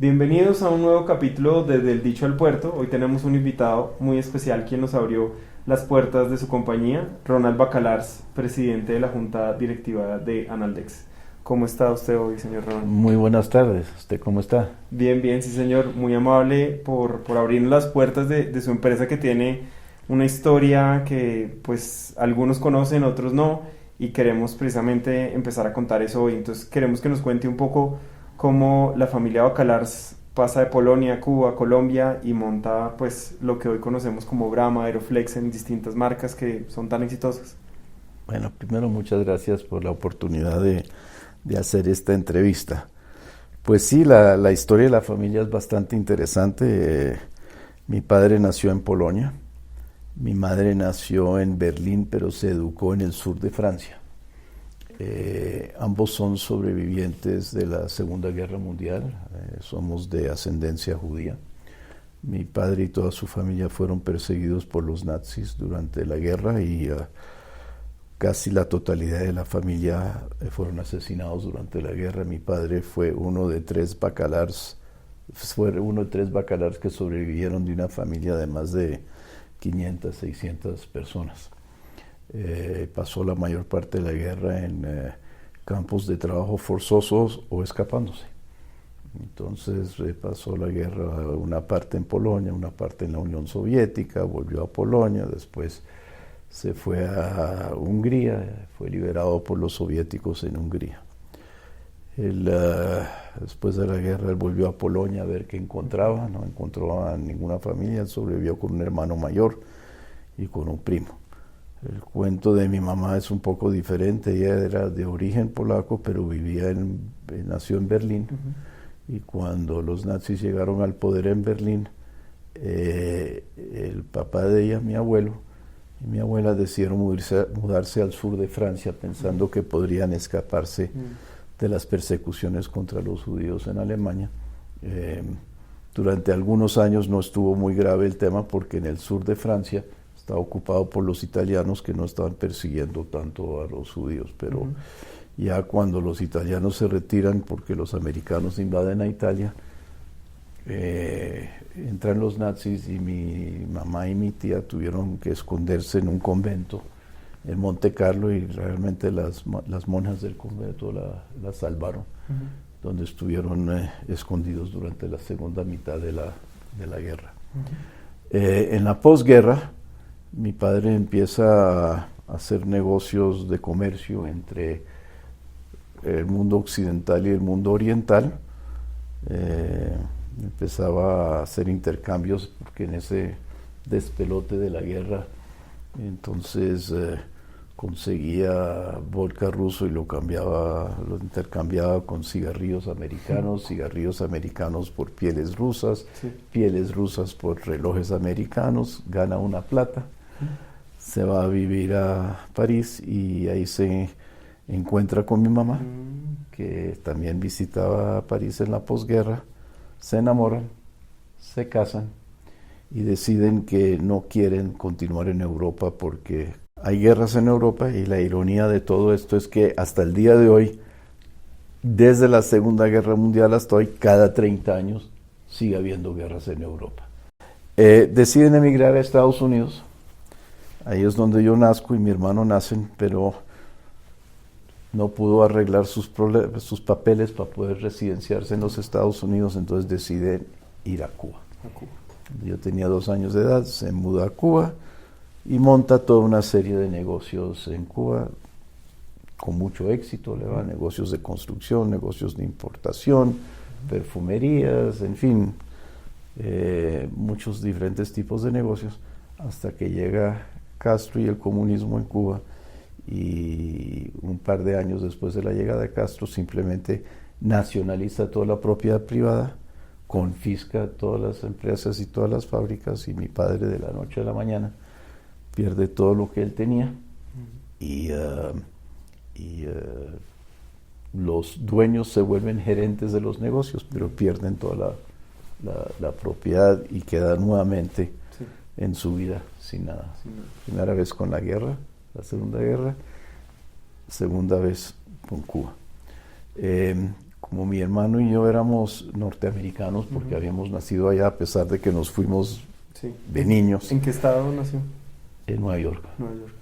Bienvenidos a un nuevo capítulo de Del Dicho al Puerto. Hoy tenemos un invitado muy especial quien nos abrió las puertas de su compañía, Ronald Bacalars, presidente de la Junta Directiva de Analdex. ¿Cómo está usted hoy, señor Ronald? Muy buenas tardes. ¿Usted cómo está? Bien, bien, sí, señor. Muy amable por abrirnos las puertas de su empresa que tiene una historia que pues algunos conocen, otros no, y queremos precisamente empezar a contar eso hoy. Entonces queremos que nos cuente un poco cómo la familia Bacalars pasa de Polonia, Cuba, Colombia y monta pues lo que hoy conocemos como Brahma, Aeroflex en distintas marcas que son tan exitosas. Bueno, primero muchas gracias por la oportunidad de hacer esta entrevista. Pues sí, la historia de la familia es bastante interesante. Mi padre nació en Polonia, mi madre nació en Berlín, pero se educó en el sur de Francia. Ambos son sobrevivientes de la Segunda Guerra Mundial, somos de ascendencia judía. Mi padre y toda su familia fueron perseguidos por los nazis durante la guerra y casi la totalidad de la familia fueron asesinados durante la guerra. Mi padre fue uno de tres Bacalars que sobrevivieron de una familia de más de 500, 600 personas. Pasó la mayor parte de la guerra en campos de trabajo forzosos o escapándose. Entonces pasó la guerra una parte en Polonia, una parte en la Unión Soviética, volvió a Polonia, después se fue a Hungría, fue liberado por los soviéticos en Hungría. Después de la guerra él volvió a Polonia a ver qué encontraba, no encontró a ninguna familia, sobrevivió con un hermano mayor y con un primo. El cuento de mi mamá es un poco diferente. Ella era de origen polaco, pero nació en Berlín. Uh-huh. Y cuando los nazis llegaron al poder en Berlín, el papá de ella, mi abuelo, y mi abuela decidieron mudarse al sur de Francia pensando que podrían escaparse de las persecuciones contra los judíos en Alemania. Durante algunos años no estuvo muy grave el tema porque en el sur de Francia estaba ocupado por los italianos que no estaban persiguiendo tanto a los judíos, pero ya cuando los italianos se retiran porque los americanos invaden a Italia, entran los nazis y mi mamá y mi tía tuvieron que esconderse en un convento en Monte Carlo y realmente las monjas del convento la salvaron, donde estuvieron escondidos durante la segunda mitad de la guerra. En la posguerra, mi padre empieza a hacer negocios de comercio entre el mundo occidental y el mundo oriental. Empezaba a hacer intercambios porque en ese despelote de la guerra entonces conseguía vodka ruso y lo intercambiaba con cigarrillos americanos por pieles rusas, pieles rusas por relojes americanos, gana una plata, se va a vivir a París y ahí se encuentra con mi mamá, que también visitaba París en la posguerra, se enamoran, se casan y deciden que no quieren continuar en Europa porque hay guerras en Europa y la ironía de todo esto es que hasta el día de hoy, desde la Segunda Guerra Mundial hasta hoy, cada 30 años sigue habiendo guerras en Europa. Deciden emigrar a Estados Unidos, ahí es donde yo nazco y mi hermano nacen, pero no pudo arreglar sus papeles para poder residenciarse en los Estados Unidos, entonces deciden ir a Cuba. Yo tenía 2 años de edad, se muda a Cuba y monta toda una serie de negocios en Cuba con mucho éxito, le va negocios de construcción, negocios de importación, perfumerías, en fin, muchos diferentes tipos de negocios, hasta que llega Castro y el comunismo en Cuba, y un par de años después de la llegada de Castro simplemente nacionaliza toda la propiedad privada, confisca todas las empresas y todas las fábricas, y mi padre de la noche a la mañana pierde todo lo que él tenía y los dueños se vuelven gerentes de los negocios, pero pierden toda la propiedad y quedan nuevamente en su vida sin nada. Primera vez con la guerra, la Segunda Guerra, segunda vez con Cuba. como mi hermano y yo éramos norteamericanos, porque habíamos nacido allá a pesar de que nos fuimos de niños. ¿En qué estado nació? En Nueva York. Nueva York.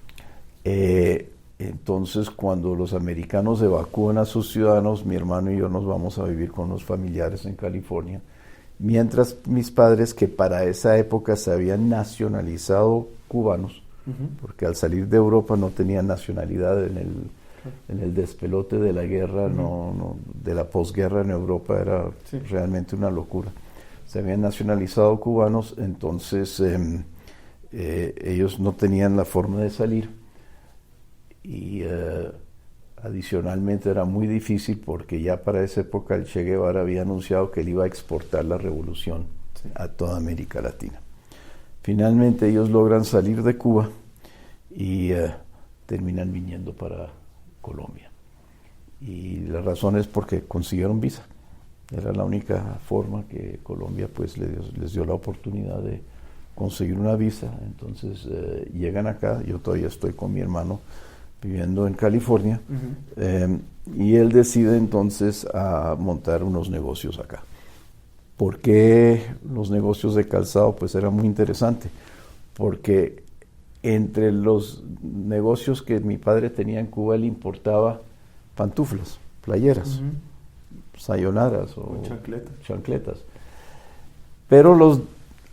Entonces, cuando los americanos evacúan a sus ciudadanos, mi hermano y yo nos vamos a vivir con los familiares en California, mientras mis padres, que para esa época se habían nacionalizado cubanos, porque al salir de Europa no tenían nacionalidad en el despelote de la guerra, de la posguerra en Europa, era realmente una locura. Se habían nacionalizado cubanos, entonces ellos no tenían la forma de salir, y adicionalmente era muy difícil porque ya para esa época el Che Guevara había anunciado que él iba a exportar la revolución a toda América Latina. Finalmente ellos logran salir de Cuba y terminan viniendo para Colombia. Y la razón es porque consiguieron visa. Era la única forma que Colombia pues les dio la oportunidad de conseguir una visa. Entonces llegan acá, yo todavía estoy con mi hermano viviendo en California, y él decide entonces a montar unos negocios acá. ¿Por qué los negocios de calzado? Pues era muy interesante, porque entre los negocios que mi padre tenía en Cuba, él importaba pantuflas, playeras, sayonaras o chancletas. Pero los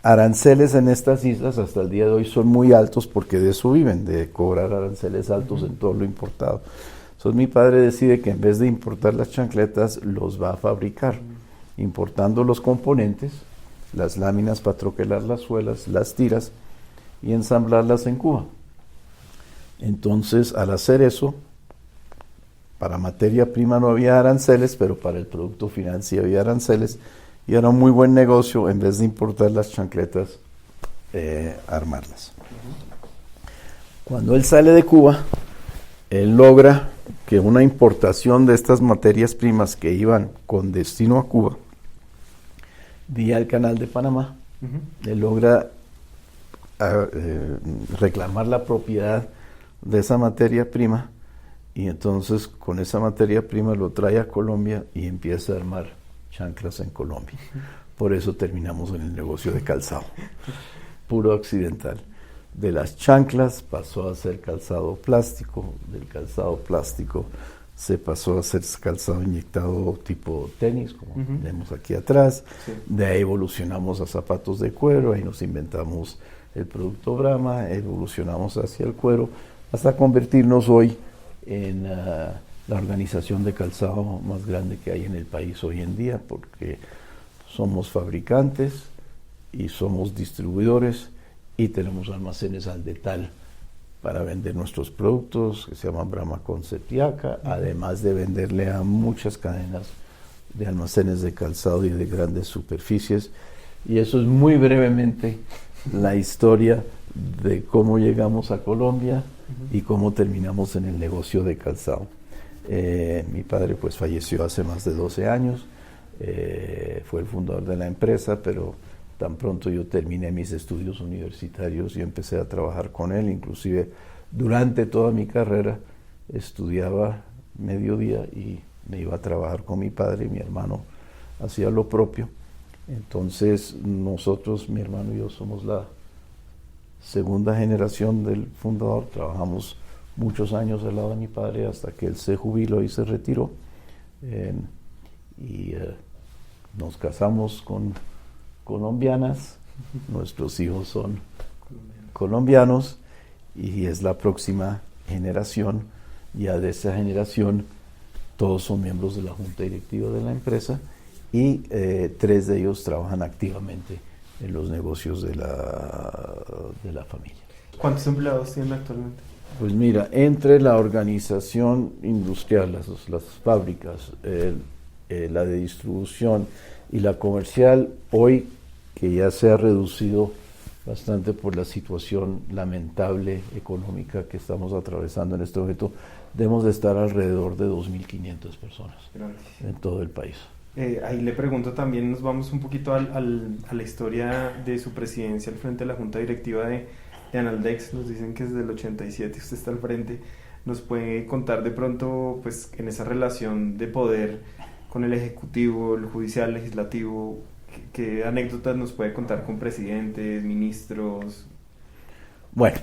aranceles en estas islas hasta el día de hoy son muy altos porque de eso viven, de cobrar aranceles altos en todo lo importado. Entonces mi padre decide que en vez de importar las chancletas, los va a fabricar, importando los componentes, las láminas para troquelar las suelas, las tiras y ensamblarlas en Cuba. Entonces, al hacer eso, para materia prima no había aranceles, pero para el producto final sí había aranceles, y era un muy buen negocio, en vez de importar las chancletas, armarlas. Cuando él sale de Cuba, él logra que una importación de estas materias primas que iban con destino a Cuba, vía el Canal de Panamá, él logra reclamar la propiedad de esa materia prima, y entonces con esa materia prima lo trae a Colombia y empieza a armar chanclas en Colombia. Por eso terminamos en el negocio de calzado, puro occidental. De las chanclas pasó a ser calzado plástico, del calzado plástico se pasó a ser calzado inyectado tipo tenis, como vemos aquí atrás. De ahí evolucionamos a zapatos de cuero, ahí nos inventamos el producto Brahma, evolucionamos hacia el cuero, hasta convertirnos hoy en la organización de calzado más grande que hay en el país hoy en día, porque somos fabricantes y somos distribuidores y tenemos almacenes al detal para vender nuestros productos, que se llaman Brahma Concept y ACA, además de venderle a muchas cadenas de almacenes de calzado y de grandes superficies. Y eso es muy brevemente la historia de cómo llegamos a Colombia y cómo terminamos en el negocio de calzado. Mi padre pues falleció hace más de 12 años, fue el fundador de la empresa, pero tan pronto yo terminé mis estudios universitarios y empecé a trabajar con él. Inclusive durante toda mi carrera estudiaba mediodía y me iba a trabajar con mi padre, y mi hermano hacía lo propio. Entonces nosotros, mi hermano y yo, somos la segunda generación del fundador. Trabajamos muchos años al lado de mi padre hasta que él se jubiló y se retiró, nos casamos con colombianas, nuestros hijos son colombianos, y es la próxima generación. Ya de esa generación todos son miembros de la junta directiva de la empresa, y 3 de ellos trabajan activamente en los negocios de la familia. ¿Cuántos empleados tienen actualmente? Pues mira, entre la organización industrial, las fábricas, la de distribución y la comercial, hoy, que ya se ha reducido bastante por la situación lamentable económica que estamos atravesando en este momento, debemos de estar alrededor de 2.500 personas. Gracias. En todo el país. Ahí le pregunto también, nos vamos un poquito a la historia de su presidencia al frente de la junta directiva de Analdex. Nos dicen que desde el 87 usted está al frente. ¿Nos puede contar de pronto, pues, en esa relación de poder, con el ejecutivo, el judicial, legislativo? ¿Qué anécdotas nos puede contar con presidentes, ministros? Bueno,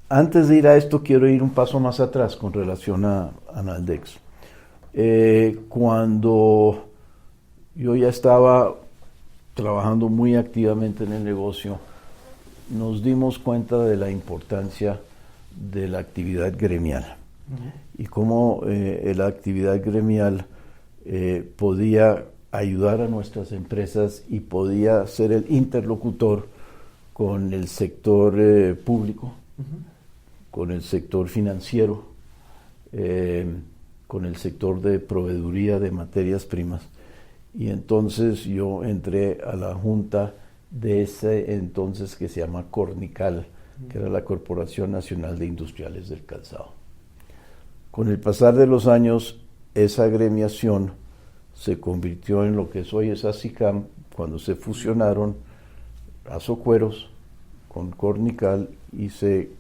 antes de ir a esto quiero ir un paso más atrás con relación a Analdex. Cuando yo ya estaba trabajando muy activamente en el negocio, nos dimos cuenta de la importancia de la actividad gremial y cómo la actividad gremial podía ayudar a nuestras empresas y podía ser el interlocutor con el sector público, con el sector financiero, con el sector de proveeduría de materias primas. Y entonces yo entré a la junta de ese entonces que se llama Cornical, que era la Corporación Nacional de Industriales del Calzado. Con el pasar de los años, esa agremiación se convirtió en lo que hoy es ASICAM, cuando se fusionaron Azocueros con Cornical y se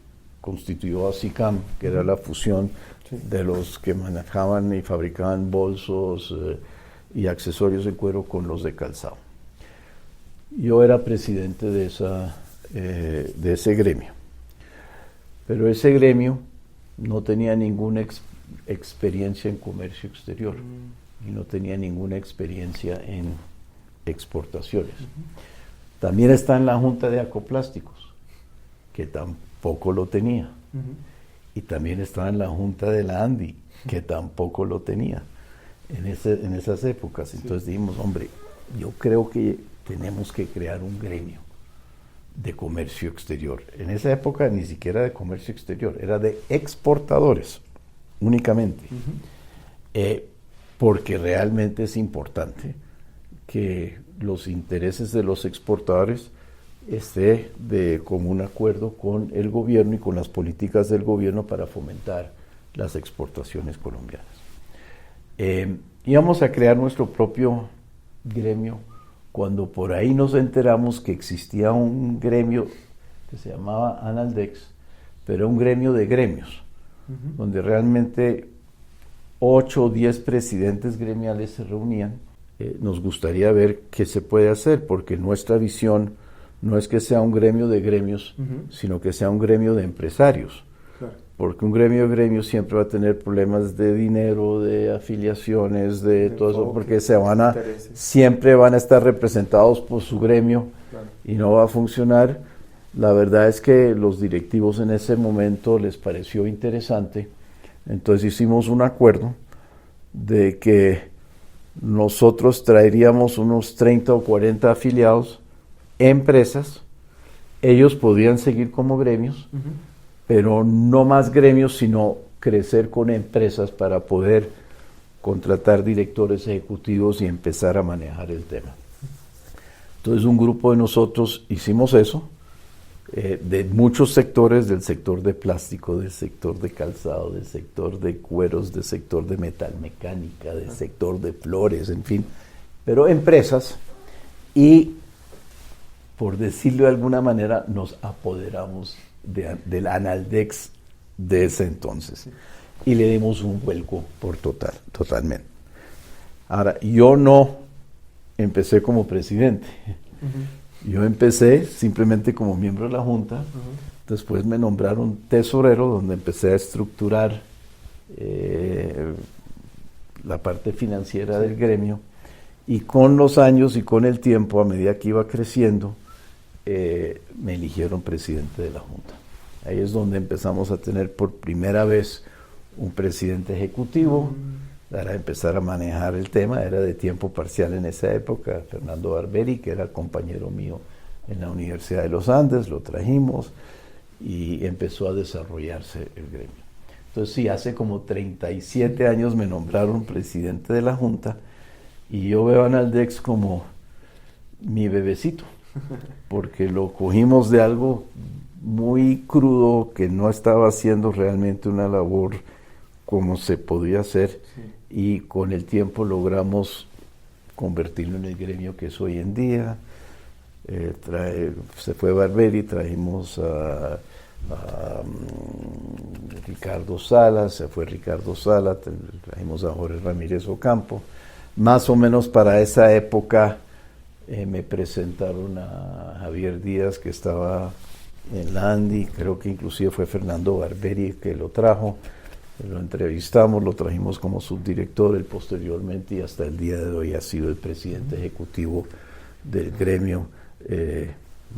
constituyó ASICAM, que era la fusión de los que manejaban y fabricaban bolsos y accesorios de cuero con los de calzado. Yo era presidente de ese gremio, pero ese gremio no tenía ninguna experiencia en comercio exterior y no tenía ninguna experiencia en exportaciones. También está en la Junta de Acoplásticos, que tampoco lo tenía. Y también estaba en la Junta de la ANDI, que tampoco lo tenía en esas épocas. Entonces dijimos, hombre, yo creo que tenemos que crear un gremio de comercio exterior. En esa época ni siquiera de comercio exterior, era de exportadores únicamente. Porque realmente es importante que los intereses de los exportadores esté de común acuerdo con el gobierno y con las políticas del gobierno para fomentar las exportaciones colombianas. Íbamos a crear nuestro propio gremio cuando por ahí nos enteramos que existía un gremio que se llamaba Analdex, pero un gremio de gremios, donde realmente 8 o 10 presidentes gremiales se reunían. Nos gustaría ver qué se puede hacer, porque nuestra visión no es que sea un gremio de gremios, sino que sea un gremio de empresarios. Claro. Porque un gremio de gremios siempre va a tener problemas de dinero, de afiliaciones, de todo eso, porque siempre van a estar representados por su gremio, claro, y no va a funcionar. La verdad es que los directivos en ese momento les pareció interesante, entonces hicimos un acuerdo de que nosotros traeríamos unos 30 o 40 afiliados, empresas, ellos podían seguir como gremios, pero no más gremios, sino crecer con empresas para poder contratar directores ejecutivos y empezar a manejar el tema. Entonces un grupo de nosotros hicimos eso, de muchos sectores, del sector de plástico, del sector de calzado, del sector de cueros, del sector de metalmecánica, del sector de flores, en fin, pero empresas, y por decirlo de alguna manera nos apoderamos del Analdex de ese entonces y le dimos un vuelco totalmente. Ahora, yo no empecé como presidente, yo empecé simplemente como miembro de la Junta, después me nombraron tesorero, donde empecé a estructurar la parte financiera del gremio, y con los años y con el tiempo, a medida que iba creciendo, me eligieron presidente de la Junta. Ahí es donde empezamos a tener por primera vez un presidente ejecutivo, para empezar a manejar el tema. Era de tiempo parcial en esa época, Fernando Barberi, que era compañero mío en la Universidad de los Andes, lo trajimos y empezó a desarrollarse el gremio. Entonces sí, hace como 37 años me nombraron presidente de la Junta, y yo veo a Analdex como mi bebecito, porque lo cogimos de algo muy crudo, que no estaba haciendo realmente una labor como se podía hacer, y con el tiempo logramos convertirlo en el gremio que es hoy en día. Se fue Barberi, trajimos a Ricardo Salas, se fue Ricardo Salas, trajimos a Jorge Ramírez Ocampo. Más o menos para esa época me presentaron a Javier Díaz, que estaba en la ANDI, creo que inclusive fue Fernando Barberi que lo trajo, lo entrevistamos, lo trajimos como subdirector, él posteriormente y hasta el día de hoy ha sido el presidente ejecutivo del gremio,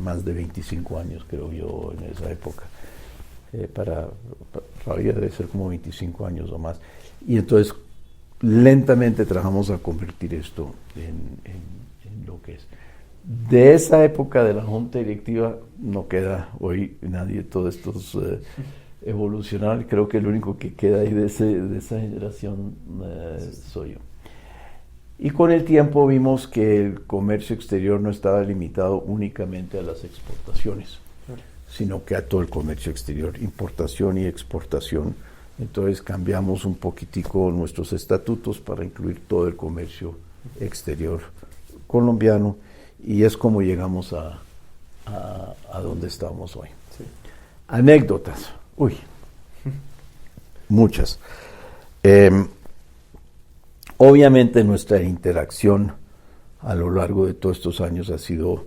más de 25 años creo yo en esa época, todavía debe ser como 25 años o más, y entonces lentamente trabajamos a convertir esto en lo que es. De esa época de la junta directiva no queda hoy nadie, todos estos evolucionaron, creo que el único que queda ahí de esa generación soy yo. Y con el tiempo vimos que el comercio exterior no estaba limitado únicamente a las exportaciones, sino que a todo el comercio exterior, importación y exportación. Entonces cambiamos un poquitico nuestros estatutos para incluir todo el comercio exterior colombiano, y es como llegamos a donde estamos hoy. Sí. Anécdotas, muchas. Obviamente nuestra interacción a lo largo de todos estos años ha sido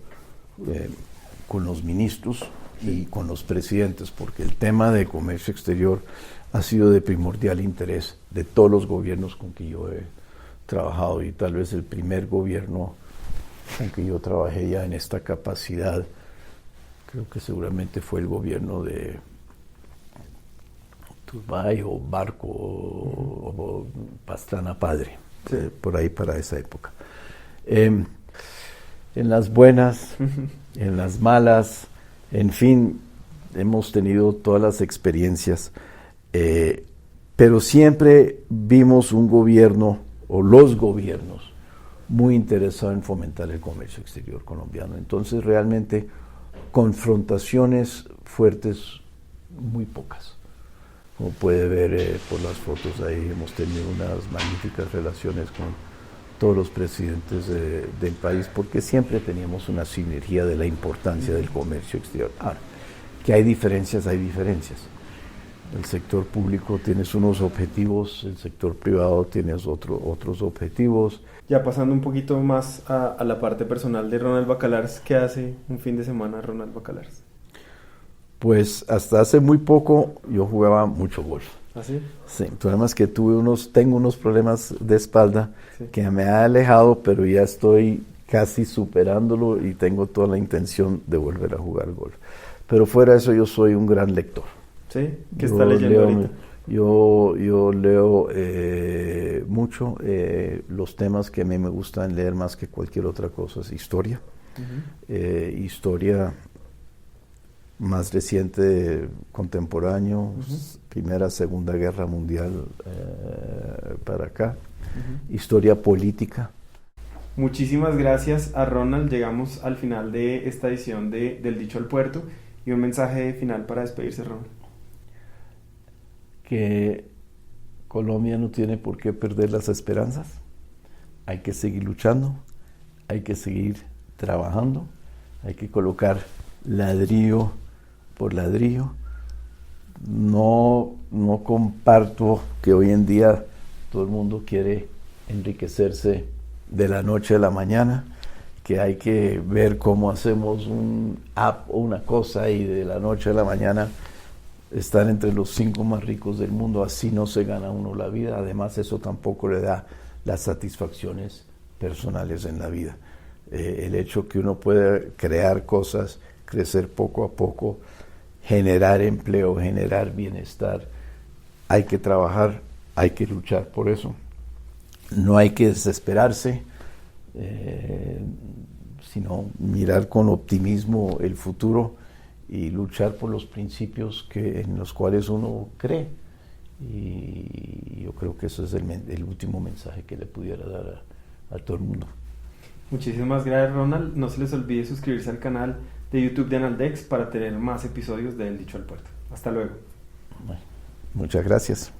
con los ministros y con los presidentes, porque el tema de comercio exterior ha sido de primordial interés de todos los gobiernos con que yo he trabajado, y tal vez el primer gobierno con que yo trabajé ya en esta capacidad, creo que seguramente fue el gobierno de Turbay o Barco o Pastrana Padre, por ahí para esa época. En las buenas, en las malas, en fin, hemos tenido todas las experiencias, pero siempre vimos un gobierno o los gobiernos muy interesado en fomentar el comercio exterior colombiano. Entonces realmente confrontaciones fuertes muy pocas. Como puede ver por las fotos ahí, hemos tenido unas magníficas relaciones con todos los presidentes del país, porque siempre teníamos una sinergia de la importancia del comercio exterior. Ahora, que hay diferencias, hay diferencias. El sector público tiene unos objetivos, el sector privado tiene otros objetivos. Ya pasando un poquito más a la parte personal de Ronald Bacalars, ¿qué hace un fin de semana Ronald Bacalars? Pues hasta hace muy poco yo jugaba mucho golf. ¿Ah, sí? Sí, el problema es que tengo unos problemas de espalda, sí, que me ha alejado, pero ya estoy casi superándolo y tengo toda la intención de volver a jugar golf. Pero fuera de eso yo soy un gran lector. ¿Sí? ¿Qué está leyendo ahorita? Yo leo mucho. Los temas que a mí me gustan leer más que cualquier otra cosa es historia. Historia más reciente, contemporáneo, Primera, Segunda Guerra Mundial para acá. Historia política. Muchísimas gracias a Ronald. Llegamos al final de esta edición del Dicho al Puerto, y un mensaje final para despedirse, Ronald. Que Colombia no tiene por qué perder las esperanzas, hay que seguir luchando, hay que seguir trabajando, hay que colocar ladrillo por ladrillo. No comparto que hoy en día todo el mundo quiere enriquecerse de la noche a la mañana, que hay que ver cómo hacemos un app o una cosa y de la noche a la mañana estar entre los 5 más ricos del mundo. Así no se gana uno la vida. Además, eso tampoco le da las satisfacciones personales en la vida. El hecho que uno pueda crear cosas, crecer poco a poco, generar empleo, generar bienestar, hay que trabajar, hay que luchar por eso. No hay que desesperarse, sino mirar con optimismo el futuro y luchar por los principios en los cuales uno cree. Y yo creo que eso es el último mensaje que le pudiera dar a todo el mundo. Muchísimas gracias, Ronald. No se les olvide suscribirse al canal de YouTube de Analdex para tener más episodios de El Dicho al Puerto. Hasta luego. Bueno, muchas gracias.